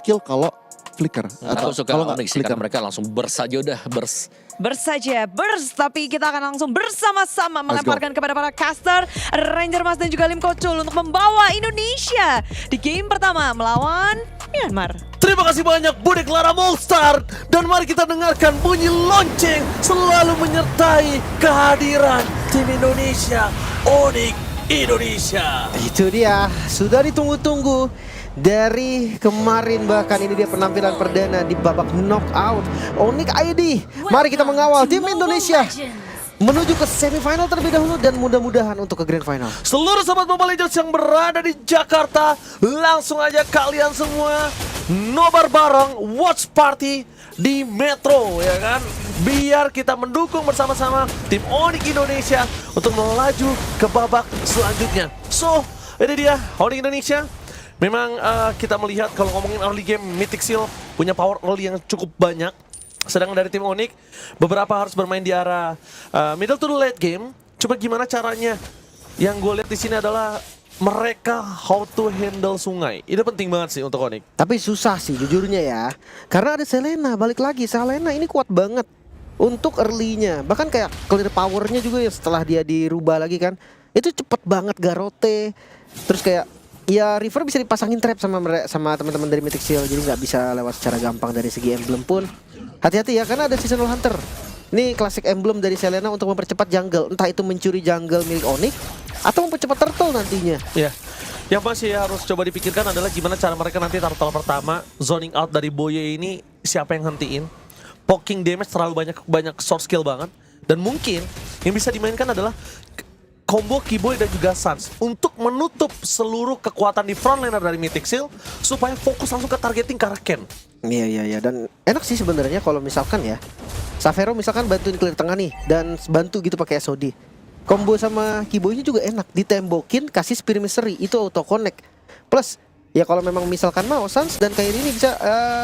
kill kalau flicker Aku suka kalau nggak Onyx sih, karena mereka langsung saja udah Bersaja, tapi kita akan langsung bersama-sama Let's go. melemparkan kepada para caster Ranger Mas dan juga Lim Kocul untuk membawa Indonesia di game pertama melawan Myanmar. Terima kasih banyak Bude Clara Molstar. Dan mari kita dengarkan bunyi lonceng selalu menyertai kehadiran tim Indonesia, Onyx Indonesia. Itu dia, sudah ditunggu-tunggu dari kemarin, bahkan ini dia penampilan perdana di babak knockout Onyx ID. Mari kita mengawal tim Indonesia menuju ke semifinal terlebih dahulu dan mudah-mudahan untuk ke grand final. Seluruh sahabat Mobile Legends yang berada di Jakarta, langsung aja kalian semua nobar bareng watch party di Metro, ya kan? Biar kita mendukung bersama-sama tim Onyx Indonesia untuk melaju ke babak selanjutnya. So, ini dia Onyx Indonesia. Memang kita melihat kalau ngomongin early game, Mythic Seal punya power early yang cukup banyak. Sedangkan dari tim Onyx, beberapa harus bermain di arah middle to the late game. Coba gimana caranya? Yang gue lihat di sini adalah mereka how to handle sungai. Itu penting banget sih untuk Onyx. Tapi susah sih jujurnya ya, karena ada Selena, balik lagi Selena ini kuat banget untuk early-nya. Bahkan kayak clear powernya juga ya setelah dia dirubah lagi kan, itu cepet banget Garote. Terus kayak ya River bisa dipasangin trap sama teman-teman dari Mythic Seal, jadi nggak bisa lewat secara gampang. Dari segi emblem pun hati-hati ya, karena ada Seasonal Hunter. Ini klasik emblem dari Selena untuk mempercepat jungle, entah itu mencuri jungle milik Onyx atau mempercepat turtle nantinya. Ya, yang masih harus coba dipikirkan adalah gimana cara mereka nanti turtle pertama zoning out dari Boye ini siapa yang hentiin. Poking damage terlalu banyak short skill banget, dan mungkin yang bisa dimainkan adalah combo Keyboy dan juga Sans untuk menutup seluruh kekuatan di frontliner dari Mythic Seal supaya fokus langsung ke targeting ke arah Ken. Iya, dan enak sih sebenarnya kalau misalkan ya Savero misalkan bantuin clear tengah nih dan bantu gitu pakai SOD. Combo sama Keyboy-nya juga enak, ditembokin kasih Spear Mystery itu auto connect. Plus ya kalau memang misalkan mau Sans dan Kairi ini bisa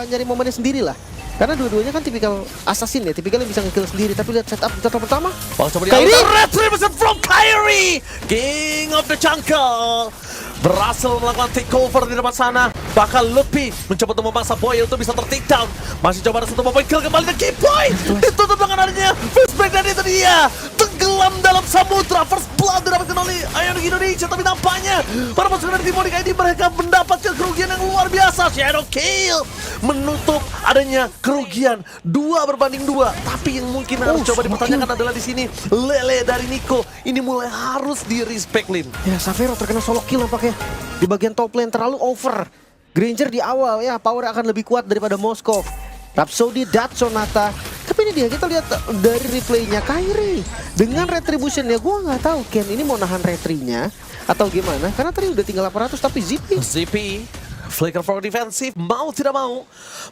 nyari momennya sendiri lah. Karena dua-duanya kan tipikal assassin ya, tipikalnya bisa nge-kill sendiri. Tapi lihat setup di turtle pertama, Coba Kairi! retribution from Kairi, King of the Jungle, berhasil melakukan takeover di depan sana. Bahkan Lupi mencoba untuk memaksa Boy untuk bisa ter-take down. Masih coba ada satu point kill kembali dari Keyboy. Ditutup dengan adanya first break, dan itu dia tenggelam dalam samudra. First blood didapatkan oleh Onyx Indonesia. Tapi nampaknya para pasukan dari tim Onyx ini mereka mendapatkan kerugian yang luar biasa. Shadow Kill menutup adanya kerugian 2-2. Tapi yang mungkin harus coba dipertanyakan adalah di sini Lele dari Nico ini mulai harus di respect, Lin. ya Savero terkena solo kill nampaknya di bagian top lane, terlalu over. Granger di awal ya power akan lebih kuat daripada Moskov. Rhapsody, Sonata. Tapi ini dia, kita lihat dari replaynya Kairi dengan retribution ya, gua nggak tahu Ken ini mau nahan retrinya atau gimana, karena tadi udah tinggal 800. Tapi Zippy flicker for defensive, mau tidak mau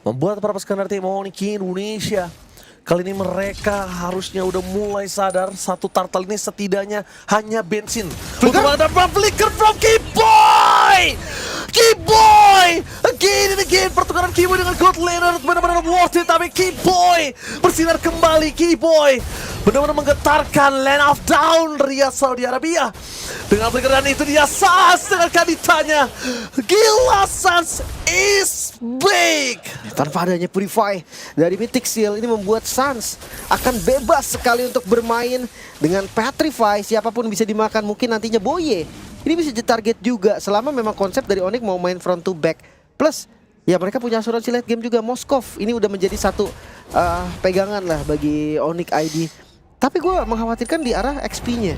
membuat para pasukan dari tim Onyx Indonesia kali ini mereka harusnya udah mulai sadar satu turtle ini setidaknya hanya bensin. Untuk ada flicker from Keyboy! Keyboy! Again and again, pertukaran Keyboy dengan God Laner benar-benar worth it. Tapi Keyboy bersinar kembali. Keyboy benar-benar menggetarkan Land of Down Riyadh Saudi Arabia. Dengan flicker, dan itu dia Sans dengan kandidatnya. Gila, Sans is big. tanpa adanya Purify dari Mythic Seal, ini membuat Sans akan bebas sekali untuk bermain dengan Petrify. Siapapun bisa dimakan, mungkin nantinya Boye ini bisa ditarget juga selama memang konsep dari Onyx mau main front to back. Plus ya mereka punya asuransi late game juga. Moskov ini udah menjadi satu pegangan lah bagi Onyx ID. Tapi gue mengkhawatirkan di arah XP-nya.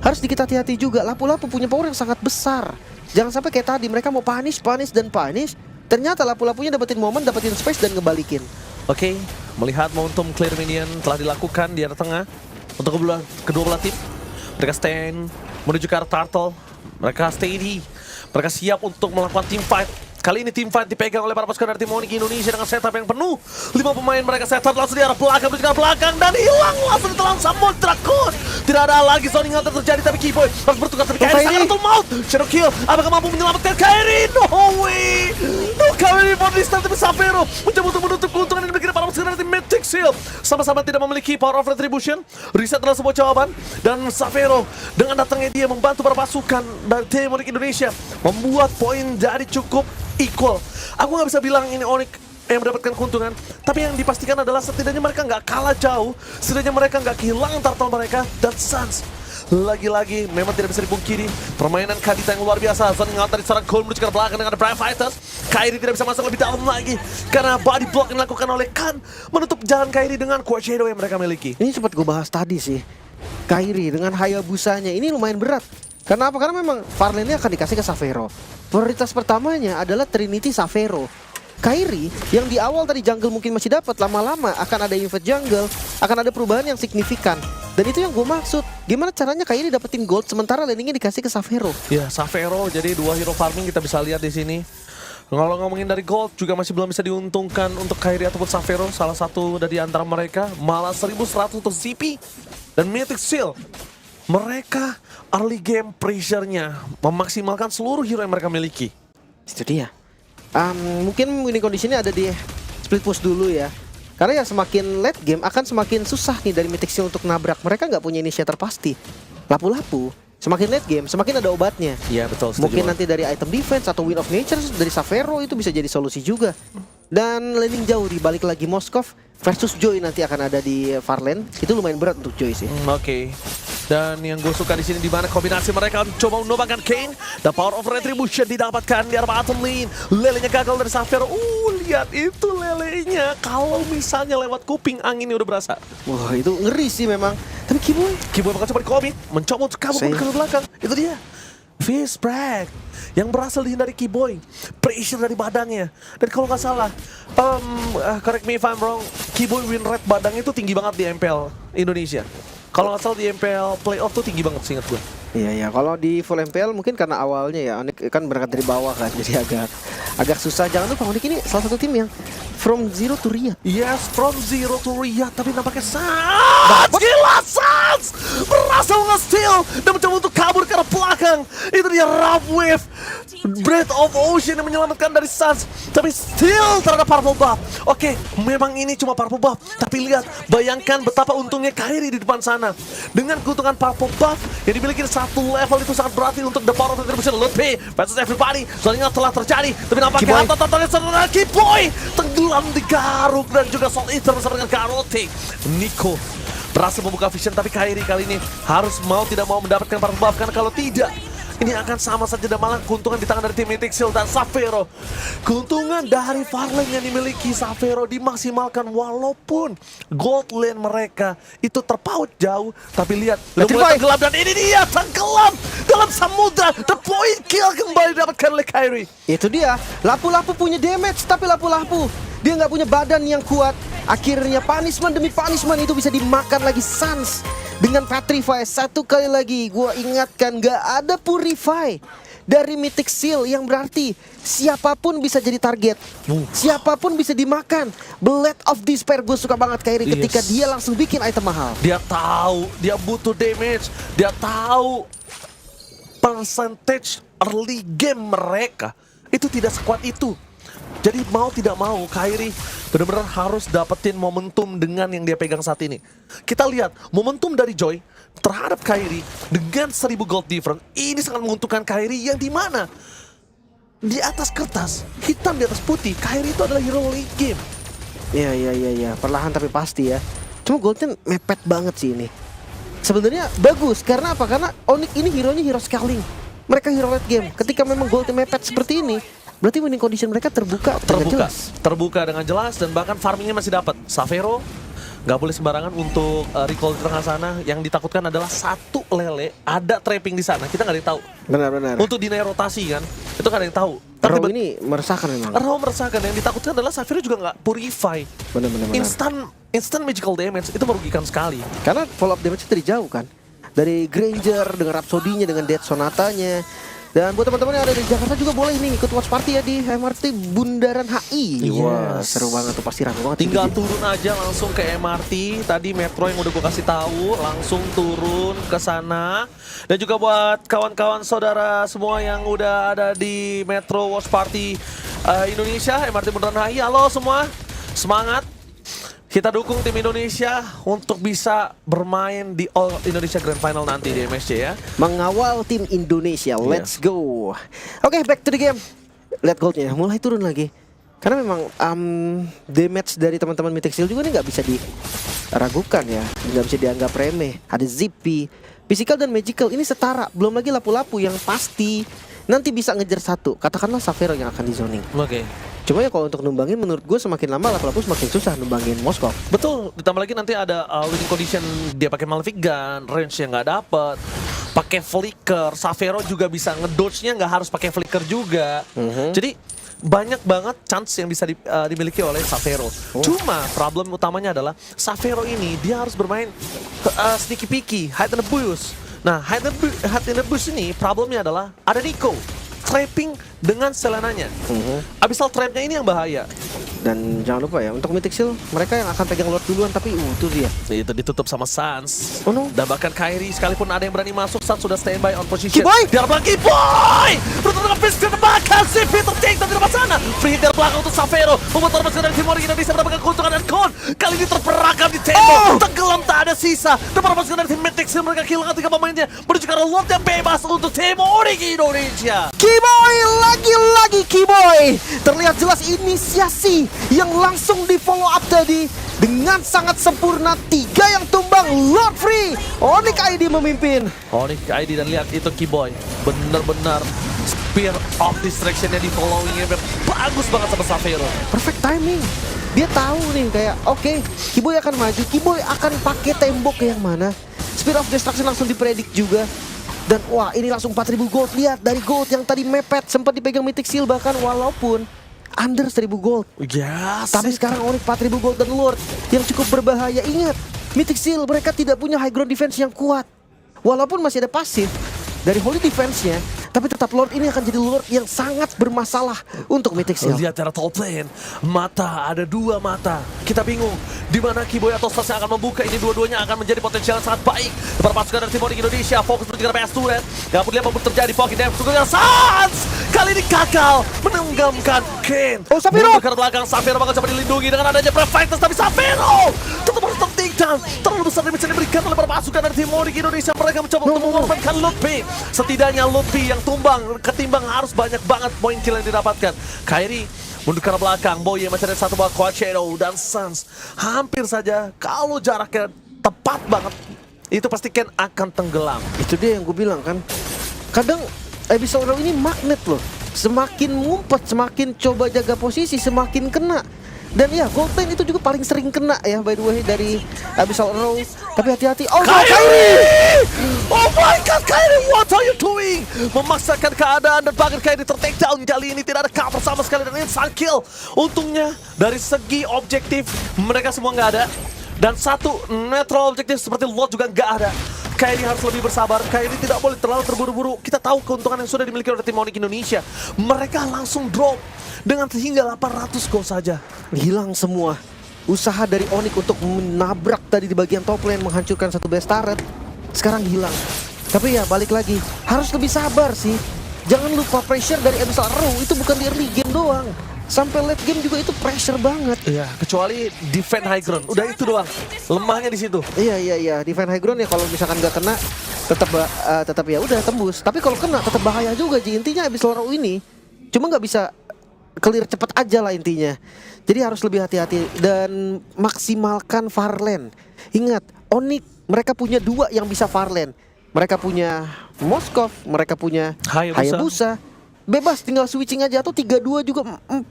Harus dikit hati-hati juga. Lapu-lapu punya power yang sangat besar. Jangan sampai kayak tadi mereka mau punish. Ternyata lapu-lapunya dapetin momen, dapetin space dan ngebalikin. Oke, melihat momentum clear minion telah dilakukan di arah tengah untuk kedua belah tim. Mereka stand menuju ke arah turtle. Mereka steady. Mereka siap untuk melakukan team fight. Kali ini tim fight dipegang oleh para pasukan dari tim Onyx Indonesia dengan setup yang penuh. 5 pemain mereka setup langsung di arah belakang, menuju ke arah belakang, dan hilang langsung ditelan Samudra Kun. Tidak ada lagi zoning hunter terjadi, tapi Keyboy harus bertukar. Tapi Kairi sangat betul maut. Shadow Kill, apakah mampu menyelamatkan Kairi? No way. No Kairi for this time, tapi Savero mencoba untuk menutup keuntungan yang diberikan para Namun sekarang tim Mythic Seal sama-sama tidak memiliki power of retribution. Reset adalah sebuah jawaban. Dan Xavero dengan datangnya dia membantu para pasukan dari tim Onyx Indonesia membuat poin jadi cukup equal. Aku nggak bisa bilang ini Onyx yang mendapatkan keuntungan, tapi yang dipastikan adalah setidaknya mereka nggak kalah jauh, setidaknya mereka nggak kehilangan turtle mereka. Dan Suns lagi-lagi memang tidak bisa dipungkiri permainan Kadita yang luar biasa. Zoning out dari seorang Cole menuju ke belakang dengan Prime Fighters. Kairi tidak bisa masuk lebih dalam lagi karena body block yang dilakukan oleh Khan menutup jalan Kairi dengan Quad Shadow yang mereka miliki. Ini sempat gue bahas tadi sih. Kairi dengan Hayabusanya ini lumayan berat. Karena apa? Karena memang Farlane-nya akan dikasih ke Xavero. Prioritas pertamanya adalah Trinity Xavero. Kairi yang di awal tadi jungle mungkin masih dapat, lama-lama akan ada invade jungle, akan ada perubahan yang signifikan. Dan itu yang gue maksud. Gimana caranya Kairi dapetin gold sementara landingnya dikasih ke Xavero? Ya, Xavero jadi dua hero farming kita bisa lihat di sini. Kalau ngomongin dari gold juga masih belum bisa diuntungkan untuk Kairi ataupun Xavero. Salah satu dari antara mereka malah 1100 untuk CP dan Mythic Seal. Mereka early game pressure-nya memaksimalkan seluruh hero yang mereka miliki. Itu dia. Mungkin winning conditionnya ada di split push dulu ya. Karena ya semakin late game akan semakin susah nih dari Mythic Seal untuk nabrak. Mereka nggak punya initiator pasti. Lapu-lapu semakin late game semakin ada obatnya. Iya betul. Mungkin nanti dari item defense atau Wind of Nature dari Xavero itu bisa jadi solusi juga. Dan landing jauh dibalik lagi Moskov versus Joy nanti akan ada di Farlane. Itu lumayan berat untuk Joy sih. Oke. Dan yang gue suka di sini di mana kombinasi mereka coba menumbangkan Kane. The power of retribution didapatkan di arah bottom lane. Lelenya gagal dari Xavero. Lihat itu lelenya. Kalau misalnya lewat kuping anginnya udah berasa. Wah itu ngeri sih memang. Tapi Kiboy bakal coba di-commit, mencoba untuk kabur ke belakang. Itu dia. Fist break yang berhasil dihindari Kiboy. Pressure dari badannya. Dan kalau nggak salah, correct me if I'm wrong, Kiboy win rate badang itu tinggi banget di MPL Indonesia. Kalau nggak salah di MPL playoff tuh tinggi banget seingat gue. Iya kalau di full MPL mungkin karena awalnya ya Onyx kan berangkat dari bawah kan, jadi agak susah. Jangan lupa Onyx ini salah satu tim yang from zero to Riyadh. Yes, from zero to Riyadh, tapi nampaknya Suns gila, Suns berhasil nge-steal dan mencoba untuk kabur ke arah belakang. Itu dia Rough Wave, Breath of Ocean yang menyelamatkan dari Suns, tapi still terhadap Purple Buff. Oke, memang ini cuma Purple Buff, tapi lihat, bayangkan betapa untungnya Kairi di depan sana. Dengan keuntungan Purple Buff yang dimiliki satu level itu sangat berarti untuk the power of retribution. Ludwig versus everybody. Soalnya telah terjadi, tapi nampaknya totalnya serta Kiboy tenggelam di Garuk dan juga Soul Eater bersama dengan Karotik. Nico berhasil membuka vision, tapi Kairi kali ini harus mau tidak mau mendapatkan Purple Buff, karena kalau tidak ini akan sama saja dan malah keuntungan di tangan dari tim Mythic Seal dan Xavero. Keuntungan dari Farlane yang dimiliki Xavero dimaksimalkan walaupun gold lane mereka itu terpaut jauh. Tapi lihat, udah mulai tenggelam dan ini dia tenggelam dalam samudra. The point kill kembali didapatkan oleh Kairi. Itu dia, lapu-lapu punya damage tapi lapu-lapu dia nggak punya badan yang kuat. Akhirnya punishment demi punishment itu bisa dimakan lagi Suns dengan Petrify. Satu kali lagi gue ingatkan, gak ada Purify dari Mythic Seal yang berarti siapapun bisa jadi target, siapapun bisa dimakan. Blade of Despair gue suka banget Kairi ketika dia langsung bikin item mahal. Dia tahu dia butuh damage, dia tahu percentage early game mereka itu tidak sekuat itu. Jadi mau tidak mau Kairi benar-benar harus dapetin momentum dengan yang dia pegang saat ini. Kita lihat momentum dari Joy terhadap Kairi dengan 1000 gold difference. Ini sangat menguntungkan Kairi yang dimana di atas kertas, hitam di atas putih, Kairi itu adalah hero late game. Iya, perlahan tapi pasti ya. Cuma goldnya mepet banget sih ini. Sebenarnya bagus, karena apa? Karena Onyx ini hero-nya hero scaling. Mereka hero late game. Ketika memang goldnya mepet seperti ini, berarti winning condition mereka terbuka dengan jelas dan bahkan farmingnya masih dapat. Xavero nggak boleh sembarangan untuk recall di tengah sana. Yang ditakutkan adalah satu lele ada trapping di sana. Kita nggak ada yang tahu. Benar. Untuk dinaik rotasi kan, itu nggak ada yang tahu. Raw ini meresahkan memang. Raw meresahkan. Yang ditakutkan adalah Xavero juga nggak purify. Benar. Instant magical damage itu merugikan sekali. Karena follow up damage dari jauh kan. Dari Granger dengan Rhapsody-nya dengan Death Sonatanya. Dan buat teman-teman yang ada di Jakarta juga boleh nih ikut watch party ya di MRT Bundaran HI. Wah, seru banget tuh, pasti rame banget. Tinggal turun aja langsung ke MRT. Tadi Metro yang udah gue kasih tahu, langsung turun ke sana. Dan juga buat kawan-kawan saudara semua yang udah ada di Metro Watch Party Indonesia, MRT Bundaran HI. Halo semua, semangat. Kita dukung tim Indonesia untuk bisa bermain di All Indonesia Grand Final nanti di MSC ya. Mengawal tim Indonesia, let's go. Oke, back to the game. Lihat goldnya, mulai turun lagi. Karena memang damage dari teman-teman Mythic Seal juga nih nggak bisa diragukan ya, nggak bisa dianggap remeh. Ada Zippy, Physical dan Magical ini setara. Belum lagi lapu-lapu yang pasti nanti bisa ngejar satu. Katakanlah Savero yang akan di zoning. Oke. Cuma ya kalau untuk numbangin menurut gue semakin lama lapu-lapu semakin susah numbangin Moskov. Betul, ditambah lagi nanti ada winning condition, dia pakai Malefic Gun, range yang nggak dapet, pakai flicker, Savero juga bisa ngedodge-nya nggak harus pakai flicker juga. Jadi banyak banget chance yang bisa dimiliki oleh Savero. Cuma problem utamanya adalah Savero ini dia harus bermain sneaky peeky, hide in the bush. Nah, hide in the bush ini problemnya adalah ada Nico trapping dengan Selenanya. Abyssal trapnya ini yang bahaya. Dan jangan lupa ya, untuk Mythic Seal mereka yang akan pegang Lord duluan, tapi itu dia. Itu ditutup sama Sans. Oh no. Dan bahkan Kairi sekalipun ada yang berani masuk, Sans sudah standby on position. Kiboy! Dia lagi Kiboy! Berutuh dengan fist ke belakang, si Peter take dan tidak sana. Free hit dari belakang untuk Savero. Membuat orang dari Timor Indonesia mendapatkan keuntungan dan Kon. Kali ini terperangkap di tembok. Tenggelam tak ada sisa. Dan para pasukan dari tim Mythic Seal mereka kehilangan 3 pemainnya. Menuju ke arah Lord yang bebas untuk Timor Indonesia. Kiboy, lagi-lagi Kiboy. Terlihat jelas inisiasi yang langsung di follow up tadi dengan sangat sempurna. 3 yang tumbang, Lord free. Onyx ID memimpin. Onyx ID dan lihat itu Kiboy. Benar-benar spear of distraction-nya di following-nya bagus banget sama Savero. Perfect timing. Dia tahu nih kayak oke, Kiboy akan maju, Kiboy akan pakai tembok yang mana. Spear of destruction langsung dipredik juga. Dan wah, ini langsung 4000 gold. Lihat dari gold yang tadi mepet sempat dipegang Mythic Seal bahkan walaupun under 1000 gold. Yes. Tapi sekarang Onyx 4000 gold dan Lord yang cukup berbahaya. Ingat, Mythic Seal mereka tidak punya high ground defense yang kuat. Walaupun masih ada pasif dari Holy Defense-nya, tapi tetap Lord ini akan jadi Lord yang sangat bermasalah untuk Mythic Seal. Lihat cara top lane, mata, ada 2 mata. Kita bingung di mana Kiboy atau Stas yang akan membuka. Ini dua-duanya akan menjadi potensial yang sangat baik. Para pasukan dari Timor Indonesia fokus menuju ke PS Turret. Gak perlu lihat apa terjadi. Pocket Dam dengan Sans kali ini gagal menenggelamkan Kane. Oh, Savero! Ke belakang, Savero bakal coba dilindungi dengan adanya Brave Fighters, tapi Savero tetap harus tertik down. Terlalu besar damage yang diberikan oleh para pasukan dari Timor Indonesia. Mereka mencoba untuk mengorbankan Lutfi. Setidaknya Lutfi yang tumbang ketimbang harus banyak banget poin kill yang didapatkan. Kairi mundur ke arah belakang, Boye masih ada satu buah Quad Shadow dan Sans. Hampir saja kalau jaraknya tepat banget, itu pasti Ken akan tenggelam. Itu dia yang gue bilang kan. Kadang Abyssal Row ini magnet loh. Semakin ngumpet, semakin coba jaga posisi, semakin kena. Dan ya, Gold Lane itu juga paling sering kena ya by the way dari Abyssal Row. Tapi hati-hati. Oh, Kairi! Oh my god, Kairi, what are you doing? Memaksakan keadaan dan bahkan Kairi ter-take down. Kali ini tidak ada cover sama sekali dan instant kill. Untungnya dari segi objektif mereka semua nggak ada. Dan satu netral objektif seperti Lord juga nggak ada. Kairi harus lebih bersabar. Kairi tidak boleh terlalu terburu-buru. Kita tahu keuntungan yang sudah dimiliki oleh tim Onyx Indonesia. Mereka langsung drop dengan hingga 800 gol saja. Hilang semua. Usaha dari Onyx untuk menabrak tadi di bagian top lane, menghancurkan satu base turret, sekarang hilang. Tapi ya balik lagi, harus lebih sabar sih. Jangan lupa pressure dari Abyssal Row itu bukan di early game doang. Sampai late game juga itu pressure banget. Iya, kecuali defend high ground. Udah itu doang. Lemahnya di situ. Iya. Defend high ground ya kalau misalkan nggak kena tetap ya udah tembus. Tapi kalau kena tetap bahaya juga. Ji. Intinya Abyssal Row ini cuma nggak bisa clear cepet aja lah intinya. Jadi harus lebih hati-hati dan maksimalkan Farlane. Ingat, Onyx mereka punya 2 yang bisa Farlane. Mereka punya Moskov, mereka punya Hayabusa. Bebas tinggal switching aja atau 3-2 juga 4-1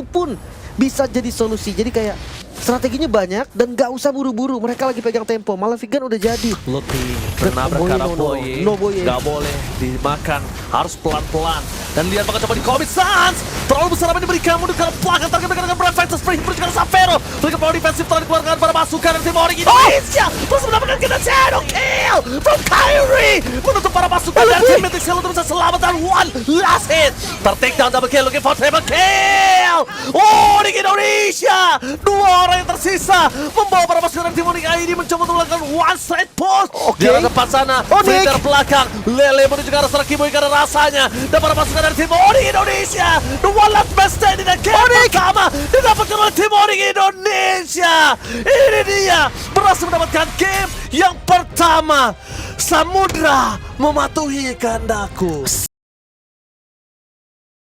pun bisa jadi solusi. Jadi kayak strateginya banyak dan gak usah buru-buru. Mereka lagi pegang tempo. Malefic Gun udah jadi. Lutfi menabrak ke arah Boye. Gak boleh dimakan. Harus pelan-pelan. Dan lihat bakal coba di commit Sans. Terlalu besar apa yang diberikan. Mundur ke arah belakang. Target dengan Brave Fighters. Free hit menuju ke arah Savero. Berikan power defensif telah dikeluarkan para pasukan dari tim Onyx Indonesia. Terus mendapatkan kena shadow kill from Kairi. Menutup para pasukan dari tim Mythic Seal untuk bisa selamatkan one last hit. Ter-take down double kill. Looking for triple kill. Onyx Indonesia. 2 orang yang tersisa membawa para pasukan dari tim Onyx ID mencoba untuk melakukan one straight push. Di arah depan sana. Free dari belakang. Lele menuju ke arah serang Kiboy karena rasanya. Dan para pasukan dari tim Onyx Indonesia. The one last best stand in the game pertama didapatkan oleh tim Onyx Indonesia. Indonesia. Ini dia berhasil mendapatkan game yang pertama. Samudra mematuhi kehendakku.